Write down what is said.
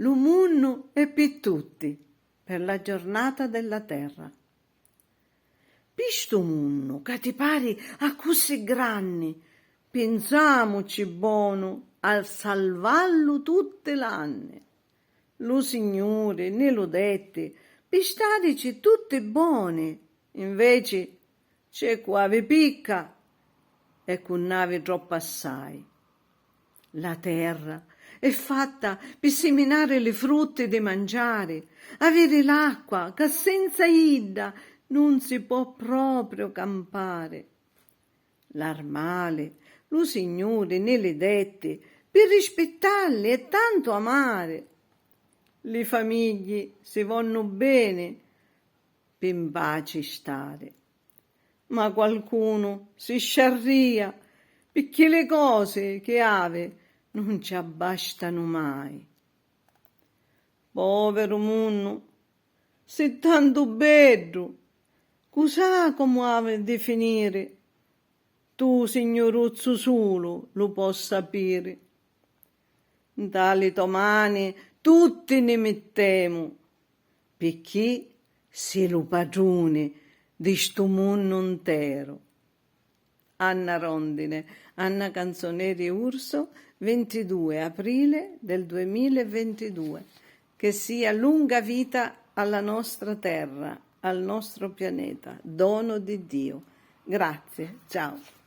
lu munnu è per tutti, per la giornata della terra. Pisto munnu, che ti pari a così grandi, pensamoci buono al salvallo tutte l'anni. Lu Signore ne lo dette, pistadici tutti buoni, invece c'è quave picca e con nave troppo assai. La terra è fatta per seminare le frutte da mangiare, avere l'acqua che senza idda non si può proprio campare. L'armale, lo Signore ne le dette per rispettarle e tanto amare. Le famiglie si vanno bene per in pace stare, ma qualcuno si sciarria perché le cose che ave non ci abbastano mai. Povero munno, se tanto bello, cos'ha come ave di finire? Tu, signoruzzo solo, lo può sapere. Dalle domani tutti ne mettemo, perché sei lo padrone di sto mondo intero. Anna Rondine, Anna Canzoneri Urso, 22 aprile del 2022. Che sia lunga vita alla nostra terra, al nostro pianeta, dono di Dio. Grazie, ciao.